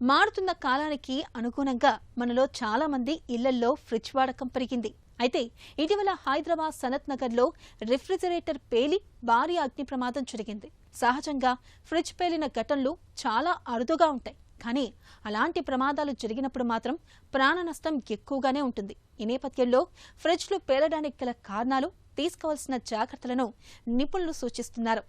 మారుతున్న కాలానికి అనుగుణంగా మనలో చాలా మంది ఇళ్లల్లో ఫ్రిడ్జ్ వాడకం పెరిగింది. అయితే ఇటీవల హైదరాబాద్ సనత్ నగర్లో రిఫ్రిజిరేటర్ పేలి భారీ అగ్ని ప్రమాదం జరిగింది. సహజంగా ఫ్రిడ్జ్ పేలిన ఘటనలు చాలా అరుదుగా ఉంటాయి. కానీ అలాంటి ప్రమాదాలు జరిగినప్పుడు మాత్రం ప్రాణ నష్టం ఎక్కువగానే ఉంటుంది. ఈ నేపథ్యంలో ఫ్రిడ్జ్లు పేలడానికి గల కారణాలు, తీసుకోవాల్సిన జాగ్రత్తలను నిపుణులు సూచిస్తున్నారు.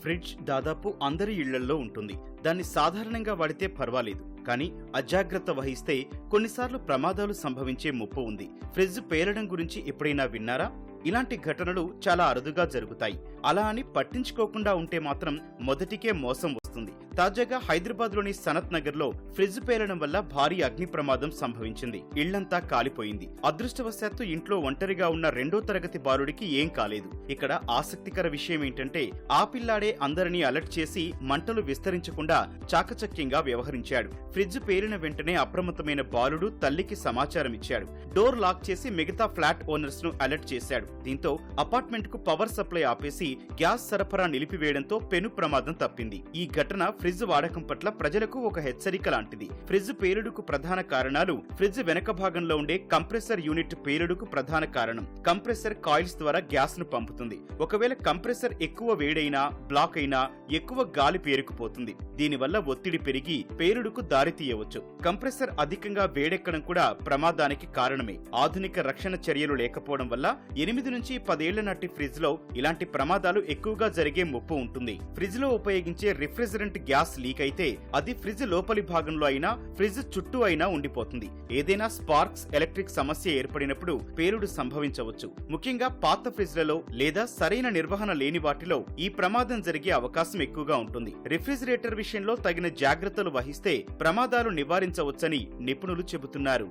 ఫ్రిడ్జ్ దాదాపు అందరి ఇళ్లల్లో ఉంటుంది. దాన్ని సాధారణంగా వాడితే పర్వాలేదు, కానీ అజాగ్రత్త వహిస్తే కొన్నిసార్లు ప్రమాదాలు సంభవించే ముప్పు ఉంది. ఫ్రిడ్జ్ పేలడం గురించి ఎప్పుడైనా విన్నారా? ఇలాంటి ఘటనలు చాలా అరుదుగా జరుగుతాయి. అలా అని పట్టించుకోకుండా ఉంటే మాత్రం మొదటికే మోసం వస్తుంది. తాజాగా హైదరాబాద్ లోని సనత్ నగర్ లో ఫ్రిడ్జ్ పేలడం వల్ల భారీ అగ్ని ప్రమాదం సంభవించింది. ఇళ్లంతా కాలిపోయింది. అదృష్టవశాత్తు ఇంట్లో ఒంటరిగా ఉన్న 2వ తరగతి బాలుడికి ఏం కాలేదు. ఇక్కడ ఆసక్తికర విషయం ఏంటంటే ఆ పిల్లాడే అందరినీ అలర్ట్ చేసి మంటలు విస్తరించకుండా చాకచక్యంగా వ్యవహరించాడు. ఫ్రిడ్జ్ పేలిన వెంటనే అప్రమత్తమైన బాలుడు తల్లికి సమాచారం ఇచ్చాడు. డోర్ లాక్ చేసి మిగతా ఫ్లాట్ ఓనర్స్ ను అలర్ట్ చేశాడు. దీంతో అపార్ట్మెంట్ కు పవర్ సప్లై ఆపేసి గ్యాస్ సరఫరా నిలిపివేయడంతో పెను ప్రమాదం తప్పింది. ఈ ఘటన ఫ్రిడ్జ్ వాడకం పట్ల ప్రజలకు ఒక హెచ్చరిక లాంటిది. ఫ్రిడ్జ్ పేలుడుకు ప్రధాన కారణాలు: ఫ్రిడ్జ్ వెనక భాగంలో ఉండే కంప్రెసర్ యూనిట్ పేలుడుకు ప్రధాన కారణం. కంప్రెసర్ కాయిల్స్ ద్వారా గ్యాస్ ను పంపుతుంది. ఒకవేళ కంప్రెసర్ ఎక్కువ వేడైనా, బ్లాక్ అయినా ఎక్కువ గాలి పేరుకుపోతుంది. దీనివల్ల ఒత్తిడి పెరిగి పేలుడుకు దారితీయవచ్చు. కంప్రెసర్ అధికంగా వేడెక్కడం కూడా ప్రమాదానికి కారణమే. ఆధునిక రక్షణ చర్యలు లేకపోవడం వల్ల 8 నుంచి 10 ఏళ్ల నాటి ఫ్రిడ్జ్ లో ఇలాంటి ప్రమాదాలు ఎక్కువగా జరిగే ముప్పు ఉంటుంది. ఫ్రిడ్జ్ లో ఉపయోగించే రిఫ్రిజరెంట్ గ్యాస్ లీక్ అయితే అది ఫ్రిడ్జ్ లోపలి భాగంలో అయినా, ఫ్రిడ్జ్ చుట్టూ అయినా ఉండిపోతుంది. ఏదైనా స్పార్క్స్, ఎలక్ట్రిక్ సమస్య ఏర్పడినప్పుడు పేలుడు సంభవించవచ్చు. ముఖ్యంగా పాత ఫ్రిడ్జ్లలో లేదా సరైన నిర్వహణ లేని వాటిలో ఈ ప్రమాదం జరిగే అవకాశం ఎక్కువగా ఉంటుంది. రిఫ్రిజిరేటర్ విషయంలో తగిన జాగ్రత్తలు వహిస్తే ప్రమాదాలు నివారించవచ్చని నిపుణులు చెబుతున్నారు.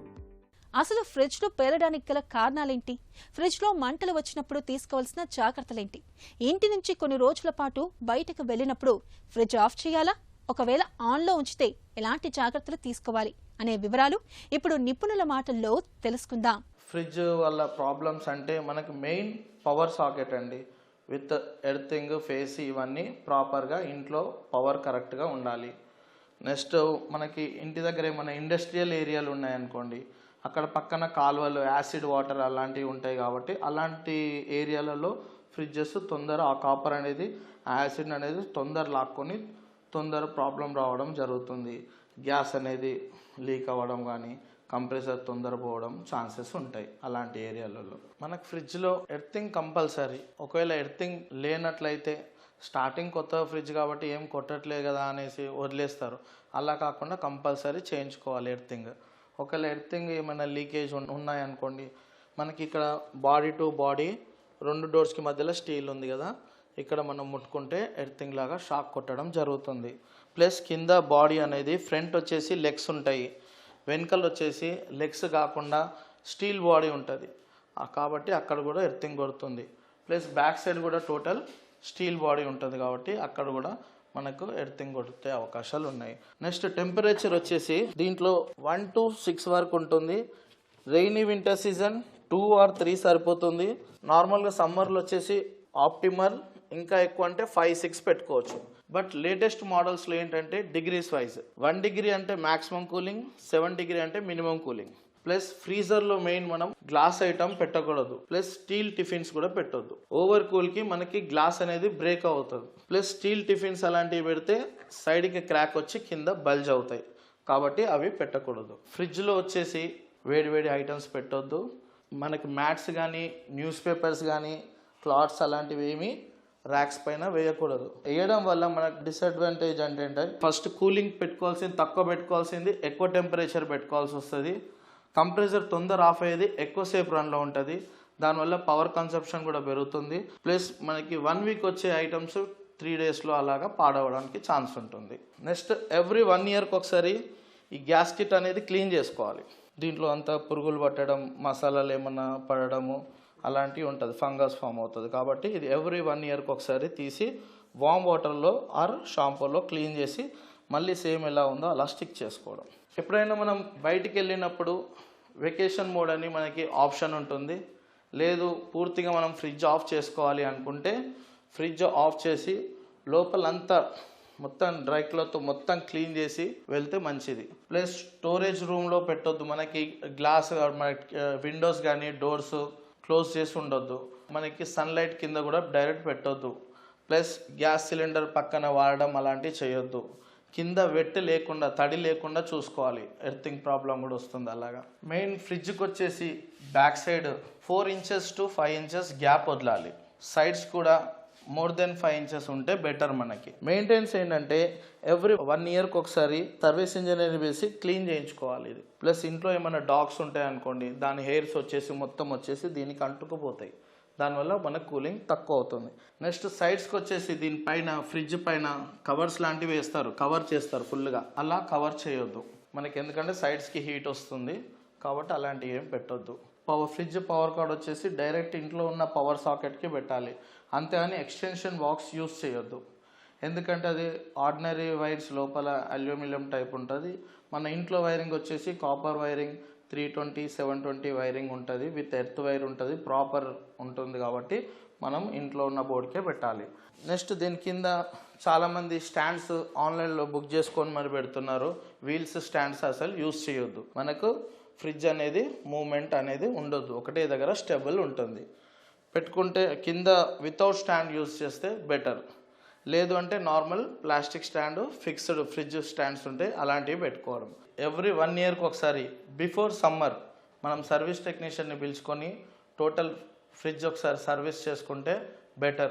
అసలు ఫ్రిడ్జ్లు పేలడానికి గల కారణాలేంటి? ఫ్రిడ్జ్లో మంటలు వచ్చినప్పుడు తీసుకోవాల్సిన జాగ్రత్తలేంటి? ఇంటి నుంచి కొన్ని రోజుల పాటు బయటకు వెళ్లినప్పుడు ఫ్రిడ్జ్ ఆఫ్ చేయాలా? ఒకవేళ ఆన్లో ఉంచితే ఎలాంటి జాగ్రత్తలు తీసుకోవాలి అనే వివరాలు ఇప్పుడు నిపుణుల మాటల్లో తెలుసుకుందాం. ఫ్రిడ్జ్ వల్ల ప్రాబ్లమ్స్ అంటే మనకి మెయిన్ పవర్ సాకెట్ అండి. విత్ ఎర్తింగ్, ఫేస్ ఇవన్నీ ప్రాపర్గా ఇంట్లో పవర్ కరెక్ట్గా ఉండాలి. నెక్స్ట్ మనకి ఇంటి దగ్గర ఏమైనా ఇండస్ట్రియల్ ఏరియాలు ఉన్నాయనుకోండి, అక్కడ పక్కన కాలువలు, యాసిడ్ వాటర్ అలాంటివి ఉంటాయి. కాబట్టి అలాంటి ఏరియాలలో ఫ్రిడ్జెస్ తొందర ఆ కాపర్ అనేది, యాసిడ్ అనేది తొందర లాక్కొని తొందర ప్రాబ్లం రావడం జరుగుతుంది. గ్యాస్ అనేది లీక్ అవ్వడం కానీ, కంప్రెసర్ తొందర పోవడం ఛాన్సెస్ ఉంటాయి అలాంటి ఏరియాలలో. మనకు ఫ్రిడ్జ్లో ఎర్తింగ్ కంపల్సరీ. ఒకవేళ ఎర్తింగ్ లేనట్లయితే స్టార్టింగ్ కొత్త ఫ్రిడ్జ్ కాబట్టి ఏం కొట్టట్లే కదా అనేసి వదిలేస్తారు. అలా కాకుండా కంపల్సరీ చేయించుకోవాలి ఎర్తింగ్. ఒకవేళ ఎర్తింగ్ ఏమైనా లీకేజ్ ఉన్నాయనుకోండి, మనకి ఇక్కడ బాడీ టు బాడీ 2 డోర్స్కి మధ్యలో స్టీల్ ఉంది కదా, ఇక్కడ మనం ముట్టుకుంటే ఎర్తింగ్ లాగా షాక్ కొట్టడం జరుగుతుంది. ప్లస్ కింద బాడీ అనేది ఫ్రంట్ వచ్చేసి లెగ్స్ ఉంటాయి, వెనకలు వచ్చేసి లెగ్స్ కాకుండా స్టీల్ బాడీ ఉంటుంది. కాబట్టి అక్కడ కూడా ఎర్తింగ్ కొడుతుంది. ప్లస్ బ్యాక్ సైడ్ కూడా టోటల్ స్టీల్ బాడీ ఉంటుంది కాబట్టి అక్కడ కూడా మనకు ఎర్తింగ్ కొట్టే అవకాశాలు ఉన్నాయి. నెక్స్ట్ టెంపరేచర్ వచ్చేసి దీంట్లో 1 to 6 వరకు ఉంటుంది. రెయినీ వింటర్ సీజన్ 2 or 3 సరిపోతుంది. నార్మల్గా సమ్మర్లో వచ్చేసి ఆప్టిమల్ ఇంకా ఎక్కువ అంటే 5-6 పెట్టుకోవచ్చు. బట్ లేటెస్ట్ మోడల్స్లో ఏంటంటే డిగ్రీస్ వైజ్ 1 డిగ్రీ అంటే మ్యాక్సిమం కూలింగ్, 7 డిగ్రీ అంటే మినిమం కూలింగ్. ప్లస్ ఫ్రీజర్లో మెయిన్ మనం గ్లాస్ ఐటమ్ పెట్టకూడదు. ప్లస్ స్టీల్ టిఫిన్స్ కూడా పెట్టొద్దు. ఓవర్ కూల్కి మనకి గ్లాస్ అనేది బ్రేక్ అవుతుంది. ప్లస్ స్టీల్ టిఫిన్స్ అలాంటివి పెడితే సైడ్కి క్రాక్ వచ్చి కింద బల్జ్ అవుతాయి. కాబట్టి అవి పెట్టకూడదు. ఫ్రిడ్జ్లో వచ్చేసి వేడి ఐటమ్స్ పెట్టొద్దు. మనకి మ్యాట్స్ కానీ, న్యూస్ పేపర్స్ కానీ, క్లాత్స్ అలాంటివి ఏమీ ర్యాక్స్ పైన వేయకూడదు. వేయడం వల్ల మనకు డిసడ్వాంటేజ్ అంటే ఫస్ట్ కూలింగ్ పెట్టుకోవాల్సింది తక్కువ పెట్టుకోవాల్సింది ఎక్కువ టెంపరేచర్ పెట్టుకోవాల్సి వస్తుంది. కంప్రెసర్ తొందర ఆఫ్ అయ్యేది ఎక్కువసేపు రన్లో ఉంటుంది. దానివల్ల పవర్ కన్సంప్షన్ కూడా పెరుగుతుంది. ప్లస్ మనకి 1 వీక్ వచ్చే ఐటమ్స్ 3 డేస్లో అలాగా పాడవడానికి ఛాన్స్ ఉంటుంది. నెక్స్ట్ ఎవ్రీ 1 ఇయర్కి ఒకసారి ఈ గ్యాస్ కిట్ అనేది క్లీన్ చేసుకోవాలి. దీంట్లో అంతా పురుగులు పట్టడం, మసాలాలు ఏమన్నా పడడము అలాంటివి ఉంటుంది, ఫంగస్ ఫామ్ అవుతుంది. కాబట్టి ఇది ఎవ్రీ 1 ఇయర్కి ఒకసారి తీసి వామ్ వాటర్లో ఆర్ షాంపూలో క్లీన్ చేసి మళ్ళీ సేమ్ ఎలా ఉందో అలా స్టిక్ చేసుకోవడం. ఎప్పుడైనా మనం బయటికి వెళ్ళినప్పుడు వెకేషన్ మోడ్ అని మనకి ఆప్షన్ ఉంటుంది. లేదు పూర్తిగా మనం ఫ్రిడ్జ్ ఆఫ్ చేసుకోవాలి అనుకుంటే ఫ్రిడ్జ్ ఆఫ్ చేసి లోపలంతా మొత్తం డ్రై క్లాత్ మొత్తం క్లీన్ చేసి వెళ్తే మంచిది. ప్లస్ స్టోరేజ్ రూమ్లో పెట్టొద్దు. మనకి గ్లాస్ విండోస్ కానీ డోర్స్ క్లోజ్ చేసి ఉండొద్దు. మనకి సన్లైట్ కింద కూడా డైరెక్ట్ పెట్టొద్దు. ప్లస్ గ్యాస్ సిలిండర్ పక్కన వాడడం అలాంటివి చేయొద్దు. కింద వెట్టి లేకుండా తడి లేకుండా చూసుకోవాలి. ఎర్తింగ్ ప్రాబ్లం కూడా వస్తుంది అలాగా. మెయిన్ ఫ్రిడ్జ్కి వచ్చేసి back side 4 inches to 5 inches gap వదలాలి. సైడ్స్ కూడా మోర్ దెన్ 5 inches ఉంటే బెటర్. మనకి మెయింటెనెన్స్ ఏంటంటే ఎవ్రీ 1 yearకి ఒకసారి సర్వీస్ ఇంజనీర్ వేసి క్లీన్ చేయించుకోవాలి ఇది. ప్లస్ ఇంట్లో ఏమైనా డాగ్స్ ఉంటాయి అనుకోండి, దాని హెయిర్స్ వచ్చేసి మొత్తం వచ్చేసి దీనికి అంటుకుపోతాయి. దానివల్ల మనకు కూలింగ్ తక్కువ అవుతుంది. నెక్స్ట్ సైడ్స్కి వచ్చేసి దీనిపైన ఫ్రిడ్జ్ పైన కవర్స్ లాంటివి వేస్తారు, కవర్ చేస్తారు ఫుల్గా. అలా కవర్ చేయొద్దు మనకి, ఎందుకంటే సైడ్స్కి హీట్ వస్తుంది కాబట్టి అలాంటివి ఏం పెట్టొద్దు. ఫ్రిడ్జ్ పవర్ కార్డ్ వచ్చేసి డైరెక్ట్ ఇంట్లో ఉన్న పవర్ సాకెట్కి పెట్టాలి, అంతేగాని ఎక్స్టెన్షన్ బాక్స్ యూస్ చేయొద్దు. ఎందుకంటే అది ఆర్డినరీ వైర్స్ లోపల అల్యూమినియం టైప్ ఉంటుంది. మన ఇంట్లో వైరింగ్ వచ్చేసి కాపర్ వైరింగ్ 320, 720 వైరింగ్ ఉంటుంది, విత్ ఎర్త్ వైర్ ఉంటుంది, ప్రాపర్ ఉంటుంది. కాబట్టి మనం ఇంట్లో ఉన్న బోర్డుకే పెట్టాలి. నెక్స్ట్ దీని కింద చాలామంది స్టాండ్స్ ఆన్లైన్లో బుక్ చేసుకొని మరి పెడుతున్నారు. వీల్స్ స్టాండ్స్ అసలు యూస్ చేయొద్దు. మనకు ఫ్రిడ్జ్ అనేది మూమెంట్ అనేది ఉండొద్దు, ఒకటే దగ్గర స్టెబుల్ ఉంటుంది. పెట్టుకుంటే కింద వితౌట్ స్టాండ్ యూస్ చేస్తే బెటర్. లేదు అంటే normal plastic stand, fixed fridge stands ఉంటాయి, అలాంటివి పెట్టుకోవడం. ఎవ్రీ 1 yearకి ఒకసారి బిఫోర్ సమ్మర్ మనం సర్వీస్ టెక్నీషియన్ని పిలుచుకొని టోటల్ ఫ్రిడ్జ్ ఒకసారి సర్వీస్ చేసుకుంటే బెటర్.